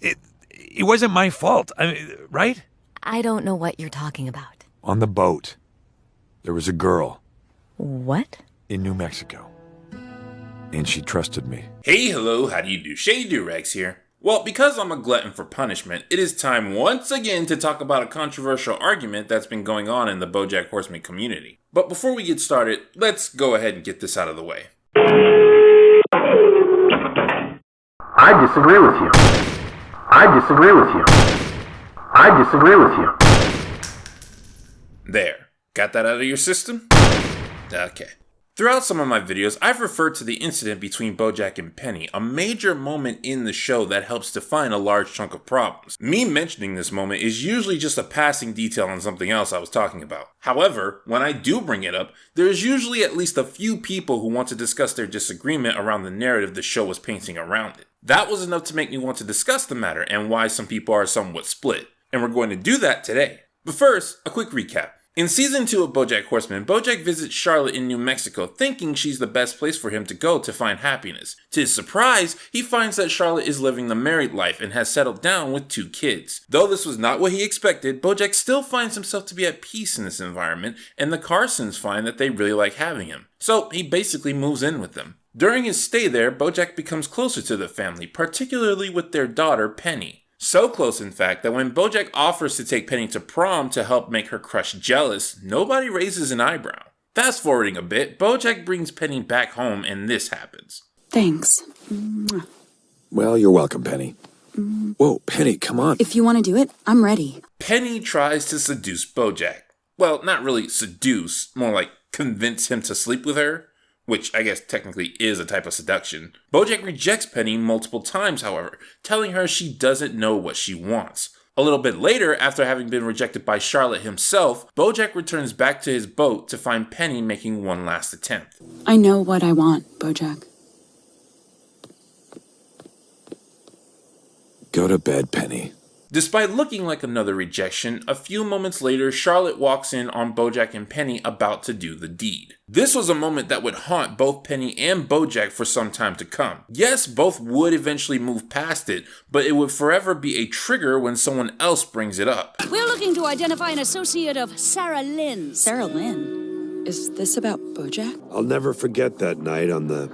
It wasn't my fault. I mean, right? I don't know what you're talking about. On the boat, there was a girl. What? In New Mexico. And she trusted me. Hey, hello, how do you do? Shady Doorags here. Well, because I'm a glutton for punishment, it is time once again to talk about a controversial argument that's been going on in the Bojack Horseman community. But before we get started, let's go ahead and get this out of the way. I disagree with you. I disagree with you. I disagree with you. There. Got that out of your system? Okay. Throughout some of my videos, I've referred to the incident between Bojack and Penny, a major moment in the show that helps define a large chunk of problems. Me mentioning this moment is usually just a passing detail on something else I was talking about. However, when I do bring it up, there is usually at least a few people who want to discuss their disagreement around the narrative the show was painting around it. That was enough to make me want to discuss the matter and why some people are somewhat split, and we're going to do that today. But first, a quick recap. In Season 2 of Bojack Horseman, Bojack visits Charlotte in New Mexico thinking she's the best place for him to go to find happiness. To his surprise, he finds that Charlotte is living the married life and has settled down with 2 kids. Though this was not what he expected, Bojack still finds himself to be at peace in this environment, and the Carsons find that they really like having him. So he basically moves in with them. During his stay there, Bojack becomes closer to the family, particularly with their daughter, Penny. So close, in fact, that when Bojack offers to take Penny to prom to help make her crush jealous, nobody raises an eyebrow. Fast forwarding a bit, Bojack brings Penny back home and this happens. Thanks. Well, you're welcome, Penny. Whoa, Penny, come on. If you want to do it, I'm ready. Penny tries to seduce Bojack. Well, not really seduce, more like convince him to sleep with her. Which I guess technically is a type of seduction. Bojack rejects Penny multiple times, however, telling her she doesn't know what she wants. A little bit later, after having been rejected by Charlotte himself, Bojack returns back to his boat to find Penny making one last attempt. I know what I want, Bojack. Go to bed, Penny. Despite looking like another rejection, a few moments later, Charlotte walks in on Bojack and Penny about to do the deed. This was a moment that would haunt both Penny and Bojack for some time to come. Yes, both would eventually move past it, but it would forever be a trigger when someone else brings it up. We're looking to identify an associate of Sarah Lynn. Sarah Lynn? Is this about Bojack? I'll never forget that night on the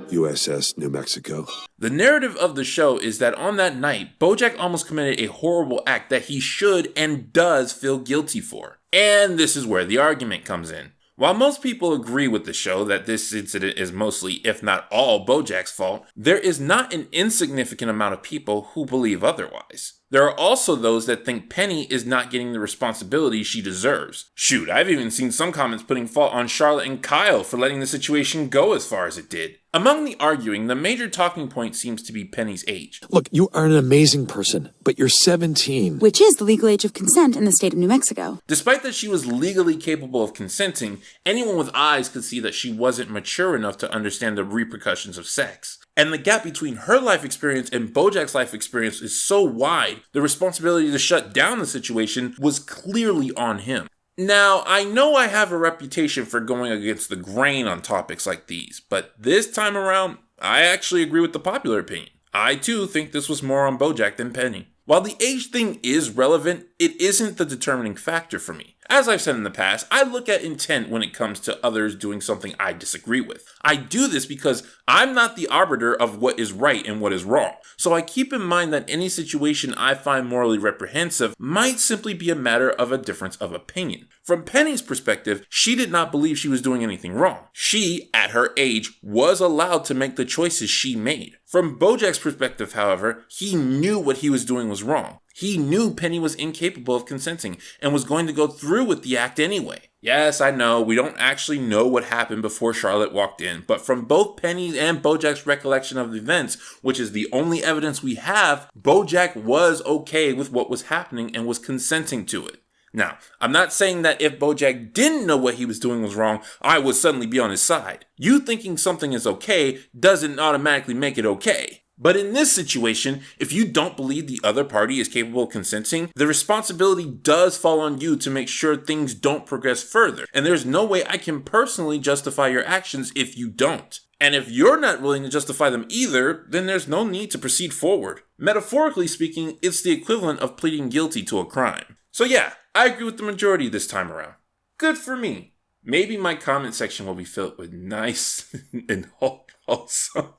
USS New Mexico. The narrative of the show is that on that night, Bojack almost committed a horrible act that he should and does feel guilty for. And this is where the argument comes in. While most people agree with the show that this incident is mostly, if not all, Bojack's fault, there is not an insignificant amount of people who believe otherwise. There are also those that think Penny is not getting the responsibility she deserves. Shoot, I've even seen some comments putting fault on Charlotte and Kyle for letting the situation go as far as it did. Among the arguing, the major talking point seems to be Penny's age. Look, you are an amazing person, but you're 17. Which is the legal age of consent in the state of New Mexico. Despite that she was legally capable of consenting, anyone with eyes could see that she wasn't mature enough to understand the repercussions of sex. And the gap between her life experience and Bojack's life experience is so wide, the responsibility to shut down the situation was clearly on him. Now, I know I have a reputation for going against the grain on topics like these, but this time around, I actually agree with the popular opinion. I too think this was more on Bojack than Penny. While the age thing is relevant, it isn't the determining factor for me. As I've said in the past, I look at intent when it comes to others doing something I disagree with. I do this because I'm not the arbiter of what is right and what is wrong. So I keep in mind that any situation I find morally reprehensible might simply be a matter of a difference of opinion. From Penny's perspective, she did not believe she was doing anything wrong. She, at her age, was allowed to make the choices she made. From Bojack's perspective, however, he knew what he was doing was wrong. He knew Penny was incapable of consenting and was going to go through with the act anyway. Yes, I know, we don't actually know what happened before Charlotte walked in, but from both Penny's and Bojack's recollection of the events, which is the only evidence we have, Bojack was okay with what was happening and was consenting to it. Now, I'm not saying that if Bojack didn't know what he was doing was wrong, I would suddenly be on his side. You thinking something is okay doesn't automatically make it okay. But in this situation, if you don't believe the other party is capable of consenting, the responsibility does fall on you to make sure things don't progress further. And there's no way I can personally justify your actions if you don't. And if you're not willing to justify them either, then there's no need to proceed forward. Metaphorically speaking, it's the equivalent of pleading guilty to a crime. So yeah, I agree with the majority this time around. Good for me. Maybe my comment section will be filled with nice and wholesome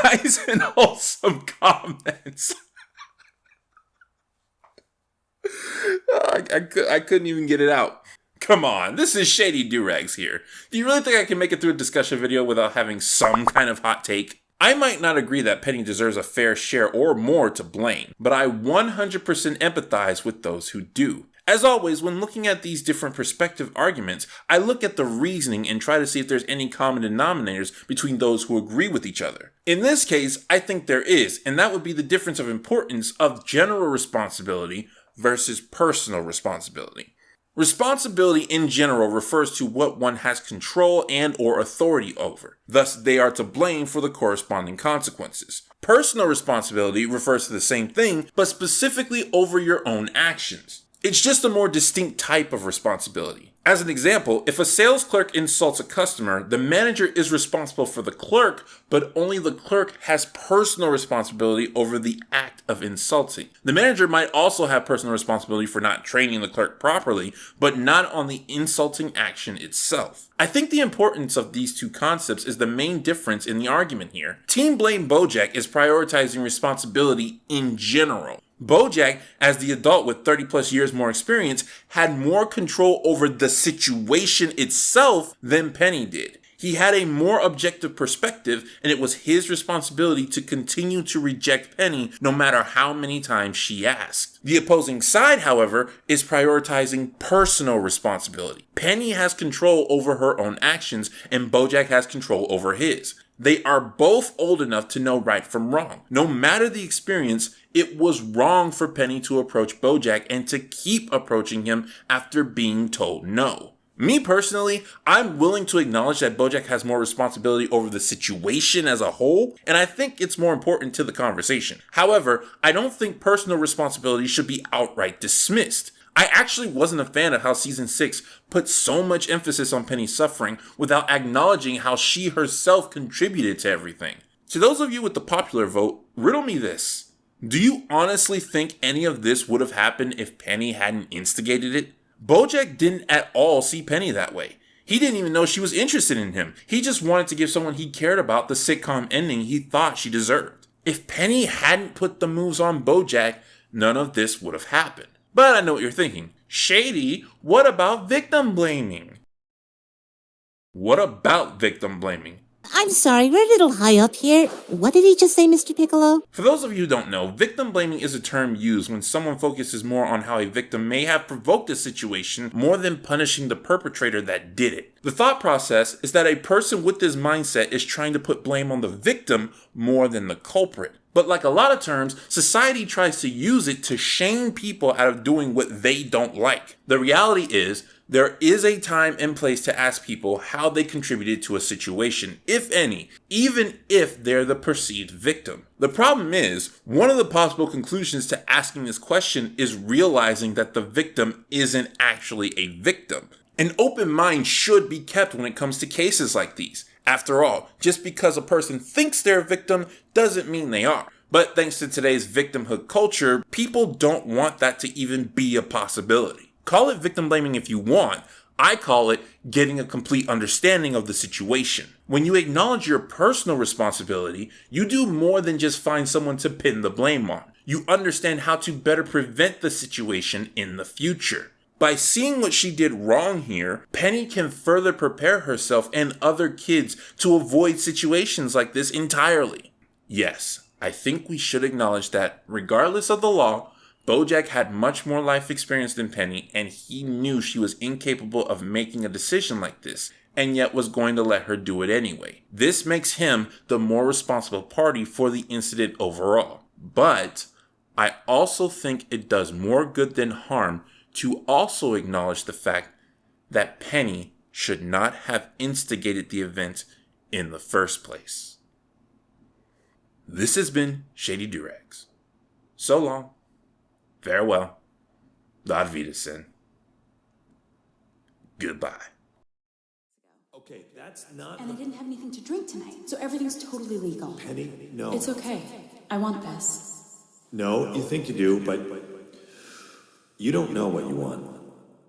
nice and wholesome comments. I couldn't even get it out. Come on, this is Shady Doorags here. Do you really think I can make it through a discussion video without having some kind of hot take? I might not agree that Penny deserves a fair share or more to blame, but I 100% empathize with those who do. As always, when looking at these different perspective arguments, I look at the reasoning and try to see if there's any common denominators between those who agree with each other. In this case, I think there is, and that would be the difference of importance of general responsibility versus personal responsibility. Responsibility in general refers to what one has control and or authority over. Thus, they are to blame for the corresponding consequences. Personal responsibility refers to the same thing, but specifically over your own actions. It's just a more distinct type of responsibility. As an example, if a sales clerk insults a customer, the manager is responsible for the clerk, but only the clerk has personal responsibility over the act of insulting. The manager might also have personal responsibility for not training the clerk properly, but not on the insulting action itself. I think the importance of these two concepts is the main difference in the argument here. Team Blame Bojack is prioritizing responsibility in general. Bojack, as the adult with 30 plus years more experience, had more control over the situation itself than Penny did. He had a more objective perspective, and it was his responsibility to continue to reject Penny no matter how many times she asked. The opposing side, however, is prioritizing personal responsibility. Penny has control over her own actions, and Bojack has control over his. They are both old enough to know right from wrong. No matter the experience, it was wrong for Penny to approach Bojack and to keep approaching him after being told no. Me personally, I'm willing to acknowledge that Bojack has more responsibility over the situation as a whole, and I think it's more important to the conversation. However, I don't think personal responsibility should be outright dismissed. I actually wasn't a fan of how season 6 put so much emphasis on Penny's suffering without acknowledging how she herself contributed to everything. To those of you with the popular vote, riddle me this. Do you honestly think any of this would have happened if Penny hadn't instigated it? Bojack didn't at all see Penny that way. He didn't even know she was interested in him. He just wanted to give someone he cared about the sitcom ending he thought she deserved. If Penny hadn't put the moves on Bojack, none of this would have happened. But I know what you're thinking. Shady, what about victim blaming? What about victim blaming? I'm sorry, we're a little high up here. What did he just say, Mr. Piccolo? For those of you who don't know, victim blaming is a term used when someone focuses more on how a victim may have provoked a situation more than punishing the perpetrator that did it. The thought process is that a person with this mindset is trying to put blame on the victim more than the culprit. But like a lot of terms, society tries to use it to shame people out of doing what they don't like. The reality is, there is a time and place to ask people how they contributed to a situation, if any, even if they're the perceived victim. The problem is, one of the possible conclusions to asking this question is realizing that the victim isn't actually a victim. An open mind should be kept when it comes to cases like these. After all, just because a person thinks they're a victim doesn't mean they are. But thanks to today's victimhood culture, people don't want that to even be a possibility. Call it victim blaming if you want. I call it getting a complete understanding of the situation. When you acknowledge your personal responsibility, you do more than just find someone to pin the blame on. You understand how to better prevent the situation in the future. By seeing what she did wrong here, Penny can further prepare herself and other kids to avoid situations like this entirely. Yes, I think we should acknowledge that, regardless of the law, Bojack had much more life experience than Penny, and he knew she was incapable of making a decision like this, and yet was going to let her do it anyway. This makes him the more responsible party for the incident overall. But I also think it does more good than harm to also acknowledge the fact that Penny should not have instigated the event in the first place. This has been Shady Doorags. So long. Farewell. Auf Wiedersehen. Goodbye. Okay, that's not... And I didn't have anything to drink tonight, so everything's totally legal. Penny, no. It's okay. I want this. No, you think you do, but you don't know what you want.